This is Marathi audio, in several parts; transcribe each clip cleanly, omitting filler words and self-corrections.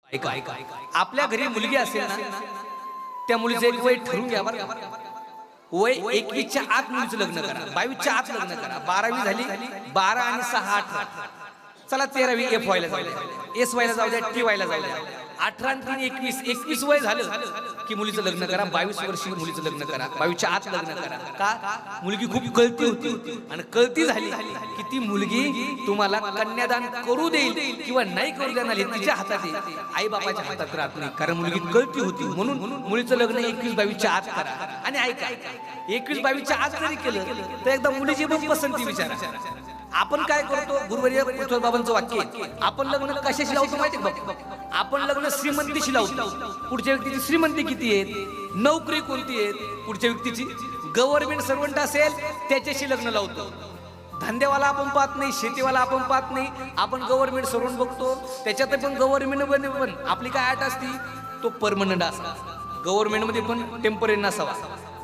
ऐका ऐका आपल्या घरी मुलगी असेल ना, त्या मुलीचं एक वय ठरवून घ्या बरं. वय 21च्या आत मुलीचं लग्न करा, 22च्या आत लग्न करा. 12वी झाली, 12 आणि 6 18. चला 13वी एफ व्हायला जाऊ द्या, एस व्हायला जाऊ द्या, टी व्हायला जाऊ द्या. 18 आणि 3 21, 21 वय झालं की मुलीचं लग्न करा. 22 वर्षी मुलीचं लग्न करा, 22च्या आत लग्न करा. का? मुलगी खूप कळती होती आणि कळती झाली की ती मुलगी तुम्हाला कन्यादान करू देईल किंवा नाही करू देणार हे तिच्या हातात आहे, आई बाबाच्या हातात राहत नाही. कारण मुलगी कळती होती म्हणून मुलीचं लग्न 21-22च्या आत करा. आणि ऐका 21-22च्या आत जरी केलं तर एकदा मुलीची पण पसंती विचारा. आपण काय करतो, गुरुवर्य पृथ्वी बाबांचं वाक्य आहे, आपण लग्न कशाशी लावतो माहिती का? आपण लग्न श्रीमंतीशी लावतो. पुढच्या व्यक्तीची श्रीमंती किती आहे, नोकरी कोणती आहे, पुढच्या व्यक्तीची गव्हर्नमेंट सर्वंट असेल त्याच्याशी लग्न लावतो. धंदेवाला आपण पाहत नाही, शेतीवाला आपण पाहत नाही, आपण गव्हर्नमेंट सर्वंट बघतो. त्याच्यात पण गव्हर्नमेंट पण आपली काय अट असती, तो परमनंट असावा. गव्हर्नमेंटमध्ये पण टेम्पररी नसावा,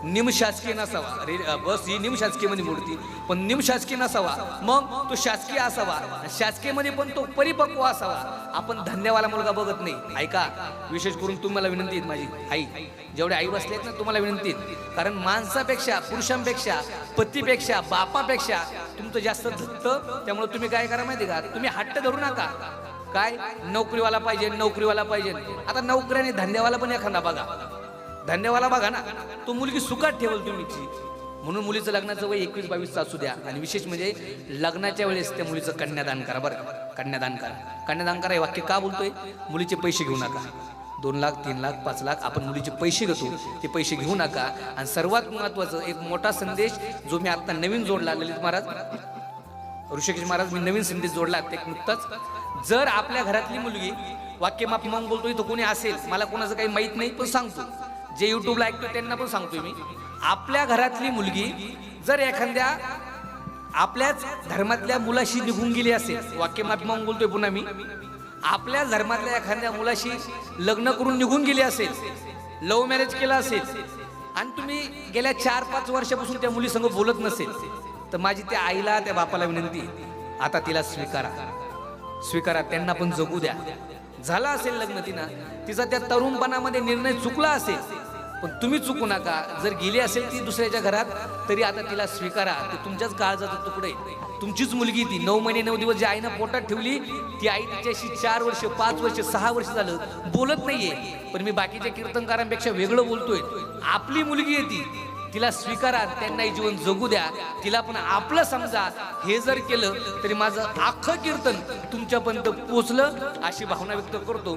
निमशासकीय नसावा. अरे बस ही निमशासकीय मध्ये मोडती, पण निमशासकीय नसावा. मग तो शासकीय असावा, शासकीय मध्ये पण तो परिपक्व असावा. आपण धंदेवाला मुलगा बघत नाही. ऐका, विशेष करून तुम्हाला विनंती आहे, माझी आई जेवढे आई बसले आहेत ना, तुम्हाला विनंती आहे. कारण माणसापेक्षा, पुरुषांपेक्षा, पतीपेक्षा, बापापेक्षा तुमचं जास्त धत्तं. त्यामुळे तुम्ही काय करा माहिती का, तुम्ही हट्ट धरू नका. काय नोकरीवाला पाहिजे, नोकरीवाला पाहिजे. आता नोकऱ्याने धंदेवाला पण एखादा बघा, धन्यवाला बघा ना, तो मुलगी सुखात ठेवल तुम्हीची. म्हणून मुलीचं लग्नाचं वय 21-22 असू द्या. आणि विशेष म्हणजे लग्नाच्या वेळेस त्या मुलीचं कन्यादान करा बरं का. कन्यादान करा, कन्यादान करा हे वाक्य का बोलतोय? मुलीचे पैसे घेऊ नका. 2 लाख 3 लाख 5 लाख आपण मुलीचे पैसे घेतो, ते पैसे घेऊ नका. आणि सर्वात महत्वाचं एक मोठा संदेश जो मी आता नवीन जोडला, ललित महाराज, ऋषिकेश महाराज, मी नवीन संदेश जोडला ते नुकताच. जर आपल्या घरातली मुलगी, वाक्य माफी मग बोलतो, इथं कोणी असेल, मला कोणाचं काही माहित नाही पण सांगतो, जे युट्यूबला ऐकतो त्यांना पण सांगतोय मी. आपल्या घरातली मुलगी जर एखाद्या आपल्याच धर्मातल्या मुलाशी निघून गेली असेल, वाक्य माफी मग बोलतोय पुन्हा मी, आपल्या धर्मातल्या एखाद्या मुलाशी लग्न करून निघून गेली असेल, लव्ह मॅरेज केलं असेल, आणि तुम्ही गेल्या 4-5 वर्षापासून त्या मुलीसंग बोलत नसेल, तर माझी त्या आईला, त्या बापाला विनंती, आता तिला स्वीकारा, स्वीकारा. त्यांना पण जगू द्या. झालं असेल लग्न तिनं, तिचा त्या तरुणपणामध्ये निर्णय चुकला असेल, पण तुम्ही चुकू नका. जर गेली असेल ती दुसऱ्याच्या घरात, तरी आता तिला स्वीकारा. ते तुमच्याच काळजाचा तुकडे, तुमचीच मुलगी ती. 9 महिने 9 दिवस जी आईनं पोटात ठेवली, ती आई तिच्याशी 4 वर्ष 5 वर्ष 6 वर्ष झालं बोलत नाहीये. पण मी बाकीच्या कीर्तनकारांपेक्षा वेगळं बोलतोय. आपली मुलगी आहे ती, तिला स्वीकारा, त्यांनाही जीवन जगू द्या, तिला पण आपलं समजा. हे जर केलं तरी माझं अख्खं कीर्तन तुमच्यापर्यंत पोचलं, अशी भावना व्यक्त करतो.